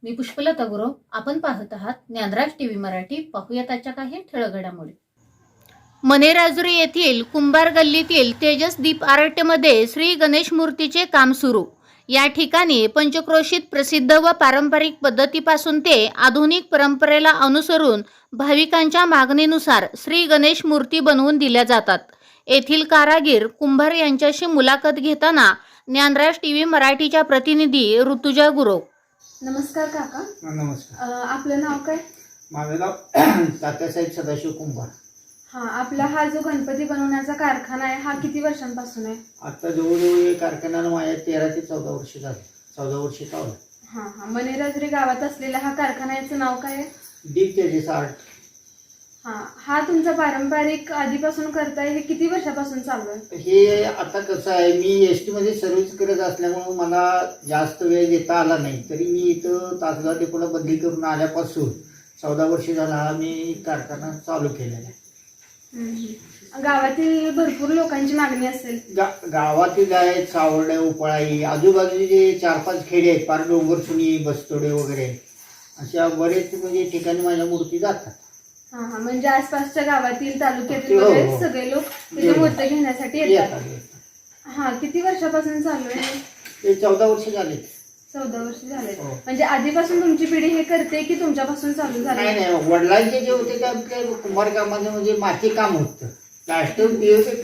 मी पुष्पलता गुरव. आपण पाहत आहात ज्ञानराज टीव्ही मराठी. पाहूयात आजच्या काही ठळक घडामोडी. मनेराजुरी येथील कुंभार गल्लीतील तेजस दीप आर्टमध्ये श्री गणेश मूर्तीचे काम सुरू. या ठिकाणी पंचक्रोशीत प्रसिद्ध व पारंपरिक पद्धतीपासून ते आधुनिक परंपरेला अनुसरून भाविकांच्या मागणीनुसार श्री गणेश मूर्ती बनवून दिल्या जातात. येथील कारागीर कुंभार यांच्याशी मुलाखत घेताना ज्ञानराज टीव्ही मराठीच्या प्रतिनिधी ऋतुजा गुरव. नमस्कार काका. नमस्कार. आपलं नाव काय? माझं नाव तात्यासाहेब सदाशिव कुंभार. आपला हा जो गणपती बनवण्याचा कारखाना आहे हा किती वर्षांपासून आहे? आता जवळजवळ कारखान्याला माझ्या 13 ते 14 वर्ष झाले. 14 वर्ष चालू. मनेराजुरी गावात असलेल्या हा कारखान्याचं नाव काय आहे? दीप तेजस आर्ट. हा तुमचा पारंपरिक आधीपासून करताय, हे किती वर्षापासून चालू आहे? हे आता कसं आहे, मी एसटी मध्ये सर्व्हिस करत असल्यामुळे मला जास्त वेळ देता आला नाही. तरी मी इथं तासगाव डेपोला बदली करून आल्यापासून 14 वर्ष झाला मी कारखाना चालू केलेला आहे. गावातील भरपूर लोकांची मागणी असेल. गावातील आहे सावर्डे, उपळाई, आजूबाजूचे जे 4-5 खेडे आहेत, पार डोंगरसुनी, बस्तोडे वगैरे अशा बरेच म्हणजे ठिकाणी माझ्या मूर्ती जातात. म्हणजे आसपासच्या गावातील तालुक्यातील वगैरे सगळे लोक त्याच्या मूर्ती घेण्यासाठी येतात. किती वर्षापासून चालू आहे? ते 14 वर्ष झाले. 14 वर्ष झाले. म्हणजे आधीपासून तुमची पिढी हे करते की तुमच्यापासून चालू झालं? नाही, वडिलांचे जे होते ते कुंभार कामाचे म्हणजे माती काम होतं. प्लास्टर पीओपी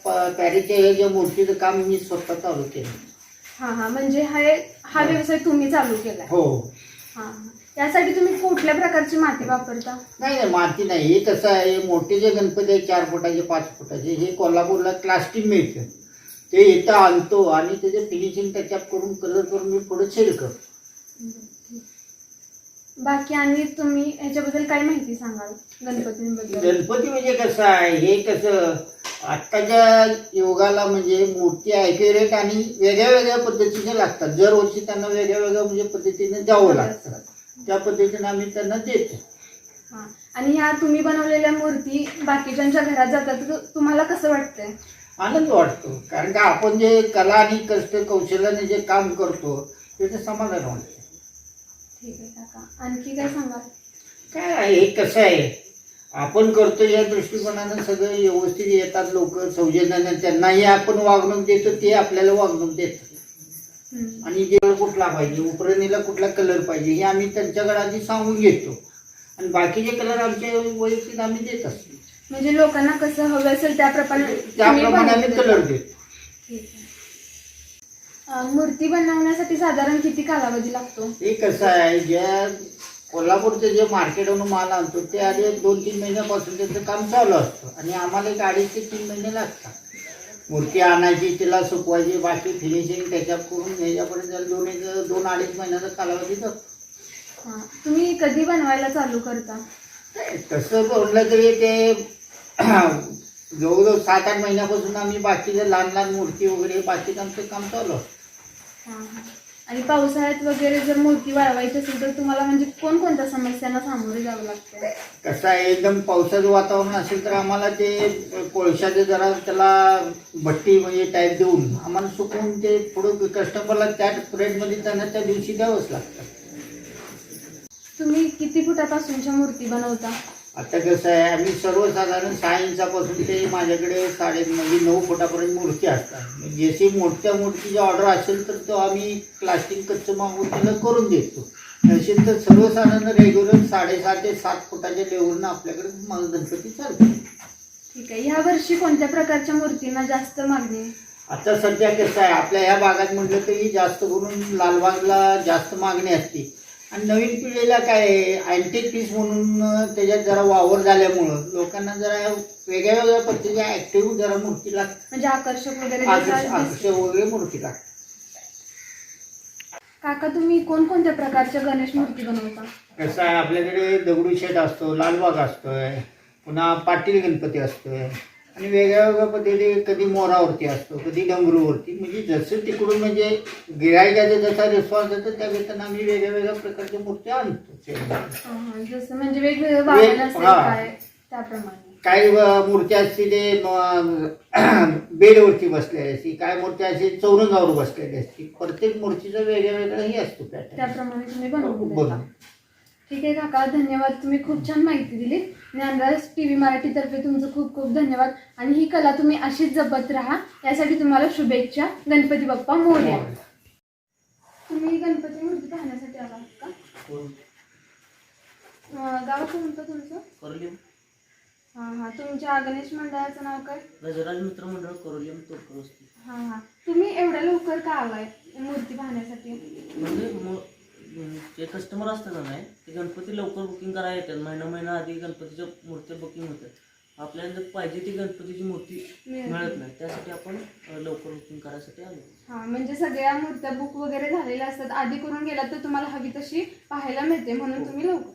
पॅरीच्या हे जे मूर्तीचं काम मी स्वतः चालू केलं. म्हणजे हा व्यवसाय तुम्ही चालू केला? हो. यासाठी तुम्ही कुठल्या प्रकारची माती वापरता? नाही, माती नाही. हे कसं आहे, मोठे जे गणपती आहे 4 फुटाचे 5 फुटाचे, हे कोल्हापूरला प्लास्टिक मिळतं. ते इथं आणतो आणि त्याचे फिनिशिंग टचअप करून कलर करून मी पुढे सेल करतो. बाकी आणि तुम्ही ह्याच्याबद्दल काय माहिती सांगाल गणपतींबद्दल? गणपती म्हणजे कसं आहे, हे कसं आत्ताच्या युगाला म्हणजे मूर्ती ॲक्युरेट आणि वेगळ्या वेगळ्या पद्धतीने लागतात. दरवर्षी त्यांना वेगळ्या वेगळ्या म्हणजे पद्धतीने द्यावं लागतं. त्या पद्धतीने आम्ही त्यांना देतो. आणि ह्या तुम्ही बनवलेल्या मूर्ती बाकीच्यांच्या घरात जातात, तुम्हाला कसं वाटतंय? आनंद वाटतो. कारण का आपण जे कला आणि कष्ट कौशल्याने जे काम करतो त्याचं समाधान वाटतं. ठीक आहे काका. आणखी काय सांगाल? काय आहे, हे कसं आहे, आपण करतो या दृष्टिकोनानं सगळं व्यवस्थित येतात लोक सौजन्याने. त्यांनाही आपण वागणूक देतो, ते आपल्याला वागणूक देतात. आणि जे कुठला पाहिजे, उपरणीला कुठला कलर पाहिजे हे आम्ही त्यांच्याकडे आधी सांगून घेतो आणि बाकीचे कलर आमच्या वैयक्तिक आम्ही देत असतो. म्हणजे लोकांना कसं हवं असेल त्याप्रमाणे आम्ही कलर देतो. मूर्ती बनवण्यासाठी साधारण किती कालावधी लागतो? हे कसं आहे, ज्या कोल्हापूरचे जे मार्केटवरून माल आणतो ते आधी 2-3 महिन्यापासून त्याचं काम चालू असतं आणि आम्हाला 2.5 ते 3 महिने लागतात. मूर्ती आणायची, तिला सुकवायची, बाकी फिनिशिंग त्याच्यात करून ह्याच्यापर्यंत 2-2.5 महिन्याचा कालावधी जातो. तुम्ही कधी बनवायला चालू करता? तसं बोललं तरी ते जवळजवळ 7-8 महिन्यापासून आम्ही बाकीच्या लहान मूर्ती वगैरे बाकीचं आमचं काम चालू असतं. आणि पावसाळ्यात वगैरे जर मूर्ती वाळवायची असेल तर तुम्हाला म्हणजे कोणकोणत्या समस्यांना सामोरे जावं लागतं? कसं आहे, एकदम पावसाचं वातावरण असेल तर आम्हाला ते कोळशाचं जरा त्याला भट्टी म्हणजे टाईप देऊन आम्हाला सुकवून ते पुढं कस्टमरला त्या रेटमध्ये त्यांना त्या दिवशी द्यावंच लागतं. तुम्ही किती फुटापासूनच्या मूर्ती बनवता? आता कसं आहे, आम्ही सर्वसाधारण 6 इंचापासून ते माझ्याकडे 9.5 फुटापर्यंत मूर्ती असतात. जशी मोठ्या मूर्तीची ऑर्डर असेल तर तो आम्ही प्लास्टिक कच्चं मागून त्याला करून देतो. नसेल तर सर्वसाधारण रेग्युलर 6.5 ते 7 फुटाच्या लेवलनं आपल्याकडे गणपती चालतो. ठीक आहे. ह्या वर्षी कोणत्या प्रकारच्या मूर्तींना जास्त मागणी आहे? आता सध्या कसं आहे, आपल्या ह्या भागात म्हटलं तरी जास्त करून लालबागला जास्त मागणी असते आणि नवीन पिढीला काय अँटिक पीस म्हणून त्याच्यात जरा वावर झाल्यामुळं लोकांना जरा वेगळ्या वेगळ्या पद्धतीच्या ऍक्टिव्ह जरा मूर्ती लागतात. म्हणजे आकर्षक वगैरे मूर्ती लागतात. काका, तुम्ही कोणकोणत्या प्रकारच्या गणेश मूर्ती बनवता? कसं आहे, आपल्याकडे दगडूशेठ असतो, लालबाग असतोय, पुन्हा पाटील गणपती असतोय आणि वेगळ्या वेगळ्या पद्धती, कधी मोरावरती असतो, कधी डमरूवरती. म्हणजे जसं तिकडून म्हणजे गिरायकाचा जसा रिस्पॉन्स येतो त्या वेळेला आम्ही वेगळ्या वेगळ्या प्रकारच्या मूर्ती आणतो. जसं म्हणजे वेगवेगळं त्याप्रमाणे. काय मूर्ती असते ते बेडवरती बसलेली असते, काय मूर्ती असते चौरंगावर बसलेली असते. प्रत्येक मूर्तीचं वेगळं वेगळं हे असतो पॅटर्न. त्याप्रमाणे तुम्ही बनवून देता. बनवून. ठीक आहे काका, धन्यवाद. तुम्ही खूप छान माहिती दिली. ज्ञानराज TV मराठीतर्फे तुमचं खूप खूप धन्यवाद. आणि ही कला तुम्ही अशीच जपत राहा, यासाठी तुम्हाला शुभेच्छा. गणपती बाप्पा मोरया. तुम्ही गणपती मूर्ती पाहण्यासाठी आलात का? गाव कोणतं तुमचं? करोलियम. हां, तुमच्या गणेश मंडळाचं नाव काय? गजराज मित्र मंडळ करोलियम तोडकर वस्ती. हां, तुम्ही एवढ्या लवकर का आलाय मूर्ती पाहण्यासाठी? म्हणजे जे कस्टमर असतात ना नाही ते गणपती लवकर बुकिंग करायला येतात. महिना आधी गणपतीच्या मूर्त्या बुकिंग होतात. आपल्याला जर पाहिजे ती गणपतीची मूर्ती मिळत नाही, त्यासाठी आपण लवकर बुकिंग करायसाठी आलो. हां, म्हणजे सगळ्या मूर्त्या बुक वगैरे झालेल्या असतात, आधी करून गेलात तर तुम्हाला हवी तशी पाहायला मिळते, म्हणून तुम्ही लवकर